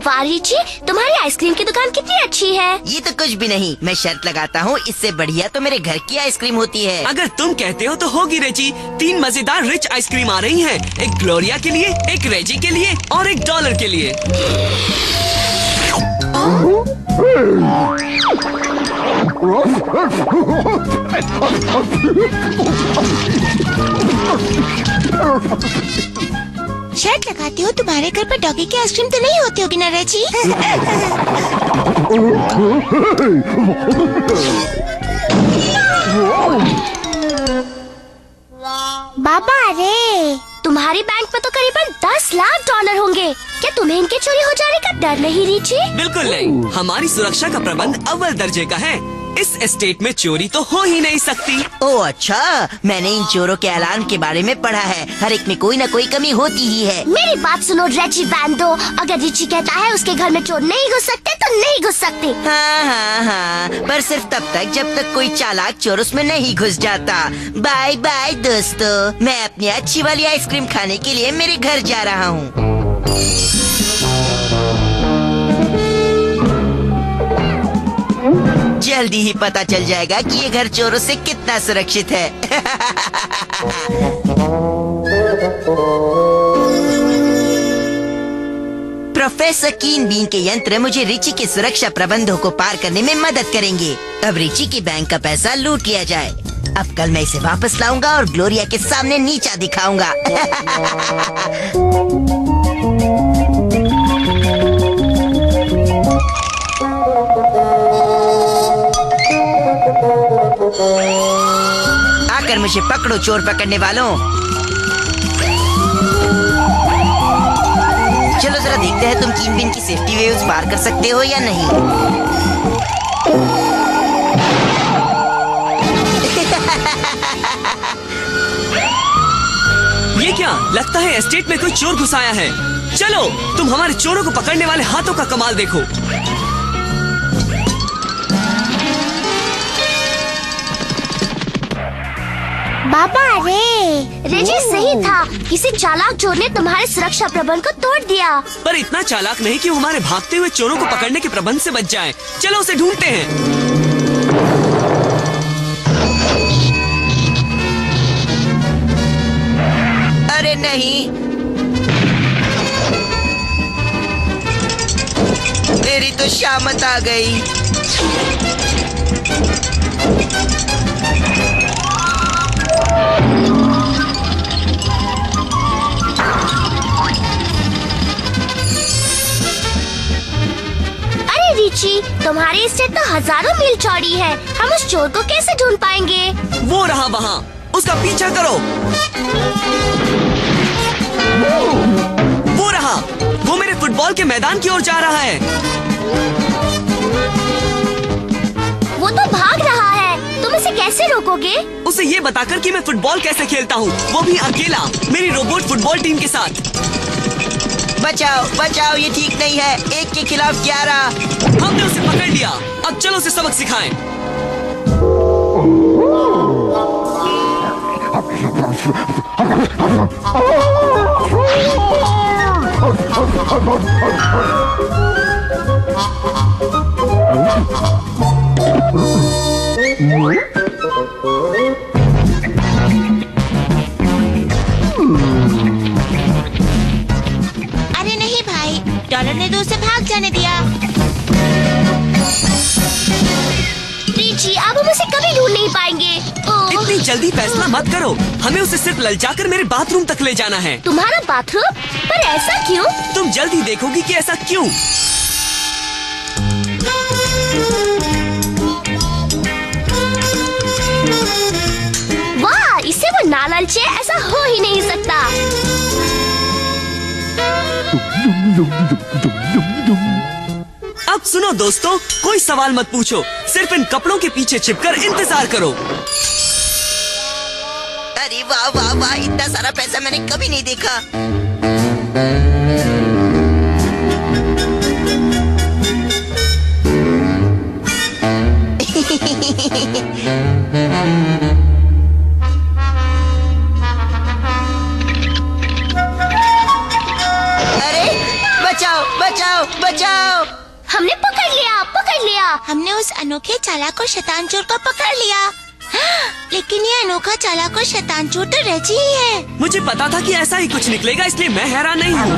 वाह रिची, तुम्हारी आइसक्रीम की दुकान कितनी अच्छी है। ये तो कुछ भी नहीं, मैं शर्त लगाता हूँ इससे बढ़िया तो मेरे घर की आइसक्रीम होती है। अगर तुम कहते हो तो होगी रेजी। 3 मजेदार रिच आइसक्रीम आ रही हैं। एक ग्लोरिया के लिए, एक रेजी के लिए और $1 के लिए। शर्त लगाती हो तुम्हारे घर पर डॉगी की आइसक्रीम तो नहीं होती होगी ना रेजी? बाबा रे, तुम्हारी बैंक में तो करीबन $10 लाख होंगे। क्या तुम्हें इनके चोरी हो जाने का डर नहीं रिची? बिल्कुल नहीं, हमारी सुरक्षा का प्रबंध अव्वल दर्जे का है। इस एस्टेट में चोरी तो हो ही नहीं सकती। ओह अच्छा, मैंने इन चोरों के अलार्म के बारे में पढ़ा है। हर एक में कोई न कोई कमी होती ही है। मेरी बात सुनो रेजी बैंडो, अगर रिची कहता है उसके घर में चोर नहीं घुस सकते तो नहीं घुस सकते। हाँ, पर सिर्फ तब तक जब तक कोई चालाक चोर उसमें नहीं घुस जाता। बाय बाय दोस्तों, मैं अपनी अच्छी वाली आइसक्रीम खाने के लिए मेरे घर जा रहा हूँ। जल्दी ही पता चल जाएगा कि ये घर चोरों से कितना सुरक्षित है। प्रोफेसर कीन बीन के यंत्र मुझे रिची के सुरक्षा प्रबंधों को पार करने में मदद करेंगे। अब रिची की बैंक का पैसा लूट लिया जाए। अब कल मैं इसे वापस लाऊंगा और ग्लोरिया के सामने नीचा दिखाऊंगा। आकर मुझे पकड़ो चोर पकड़ने वालों। चलो जरा देखते हैं तुम कीन बीन की सेफ्टी वेव्स पार कर सकते हो या नहीं। ये क्या लगता है एस्टेट में कोई चोर घुस आया है। चलो तुम हमारे चोरों को पकड़ने वाले हाथों का कमाल देखो। बाबा रे, रेजी सही था, किसी चालाक चोर ने तुम्हारे सुरक्षा प्रबंध को तोड़ दिया। पर इतना चालाक नहीं कि वो हमारे भागते हुए चोरों को पकड़ने के प्रबंध से बच जाए। चलो उसे ढूंढते हैं। अरे नहीं, मेरी तो शामत आ गई। अरे रिची, तुम्हारी स्टेट तो हजारों मील चौड़ी है, हम उस चोर को कैसे ढूंढ पाएंगे? वो रहा वहाँ, उसका पीछा करो। वो रहा, वो मेरे फुटबॉल के मैदान की ओर जा रहा है। वो तो भाग रहा है, तुम इसे कैसे रोकोगे? उसे ये बताकर कि मैं फुटबॉल कैसे खेलता हूँ, वो भी अकेला, मेरी रोबोट फुटबॉल टीम के साथ। बचाओ बचाओ, ये ठीक नहीं है। 1 के खिलाफ 11। हमने उसे पकड़ लिया, अब चलो उसे सबक सिखाएं। अरे नहीं भाई, डॉलर ने तो उसे भाग जाने दिया। रिची, अब हम उसे कभी ढूंढ नहीं पाएंगे। इतनी जल्दी फैसला मत करो, हमें उसे सिर्फ ललचाकर मेरे बाथरूम तक ले जाना है। तुम्हारा बाथरूम? पर ऐसा क्यों? तुम जल्दी देखोगी कि ऐसा क्यों। वाह, इससे वो ना ललचे, ऐसा हो ही नहीं सकता। अब सुनो दोस्तों, कोई सवाल मत पूछो, सिर्फ इन कपड़ों के पीछे छिपकर इंतजार करो। अरे वाह वाह वाह, इतना सारा पैसा मैंने कभी नहीं देखा। अनोखे चालाक और शैतान चोर को पकड़ लिया। लेकिन ये अनोखा चालाक और शैतान चोर तो रेजी ही है। मुझे पता था कि ऐसा ही कुछ निकलेगा, इसलिए मैं हैरान नहीं हूँ।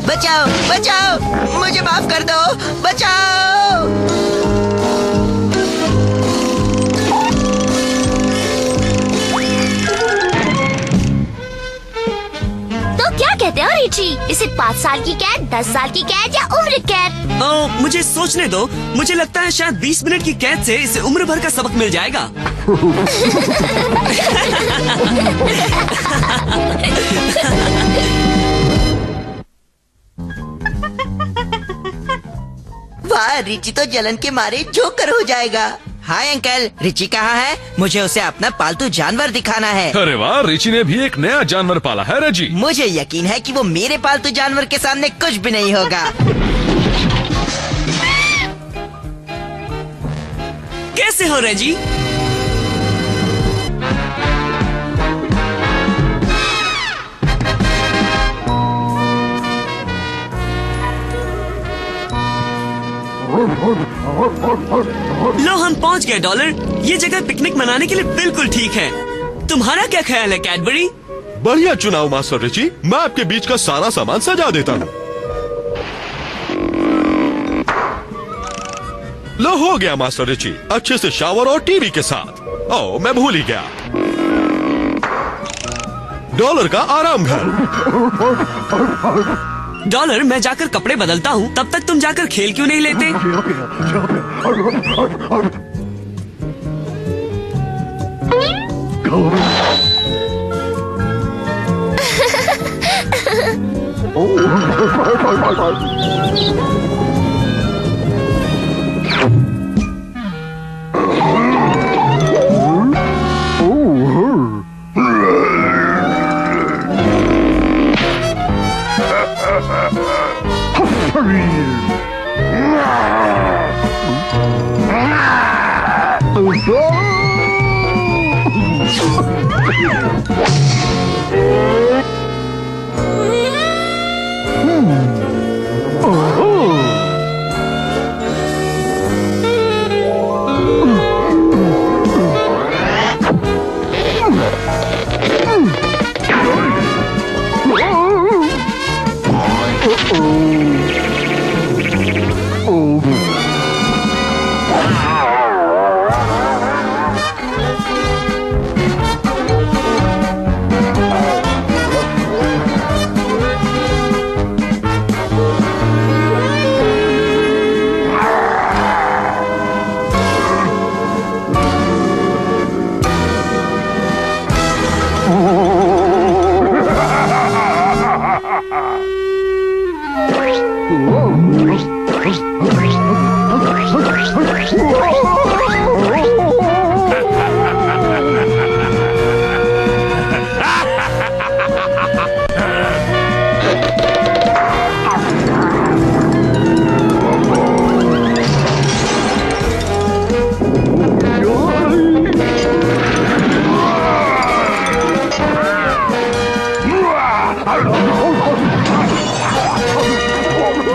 बचाओ बचाओ, मुझे माफ कर दो, बचाओ। तो क्या कहते हो रिची, इसे 5 साल की कैद, 10 साल की कैद या उम्र कैद? मुझे सोचने दो। मुझे लगता है शायद 20 मिनट की कैद से इसे उम्र भर का सबक मिल जाएगा। वाह, रिची तो जलन के मारे जोकर हो जाएगा। हाय अंकल, रिची कहाँ है? मुझे उसे अपना पालतू जानवर दिखाना है। अरे वाह, रिची ने भी एक नया जानवर पाला है रेजी। मुझे यकीन है कि वो मेरे पालतू जानवर के सामने कुछ भी नहीं होगा। कैसे हो रेजी? लो, हम पहुंच गए डॉलर। ये जगह पिकनिक मनाने के लिए बिल्कुल ठीक है। तुम्हारा क्या ख्याल है कैडबरी? बढ़िया चुनाव मास्टर रिची, मैं आपके बीच का सारा सामान सजा देता हूँ। लो, हो गया मास्टर रिची, अच्छे से शावर और टीवी के साथ। ओह, मैं भूल ही गया, डॉलर का आराम घर। डॉलर, मैं जाकर कपड़े बदलता हूँ, तब तक तुम जाकर खेल क्यों नहीं लेते?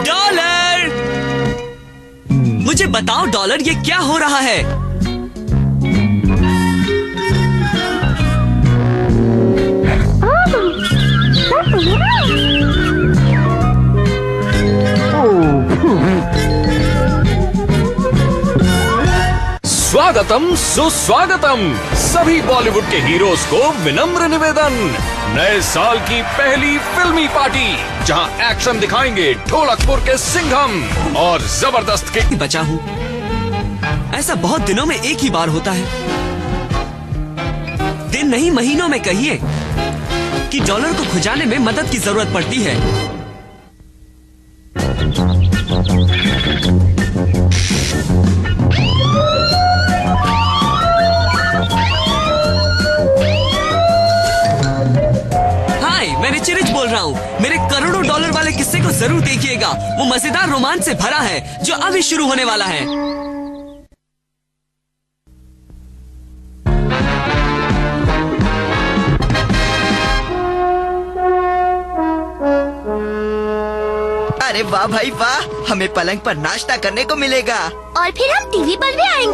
डॉलर, मुझे बताओ डॉलर, ये क्या हो रहा है? स्वागतम सुस्वागतम सभी बॉलीवुड के हीरोज को विनम्र निवेदन, नए साल की पहली फिल्मी पार्टी जहां एक्शन दिखाएंगे ढोलकपुर के सिंघम और जबरदस्त के। बचा हूँ, ऐसा बहुत दिनों में एक ही बार होता है। दिन नहीं महीनों में कहिए कि डॉलर को खुजाने में मदद की जरूरत पड़ती है। हाय, मैंने रिच बोल रहा हूँ। मेरे करोड़ों डॉलर वाले किस्से को जरूर देखिएगा। वो मजेदार रोमांच से भरा है जो अभी शुरू होने वाला है। अरे वाह भाई वाह, हमें पलंग पर नाश्ता करने को मिलेगा। और फिर हम टीवी पर भी आएंगे।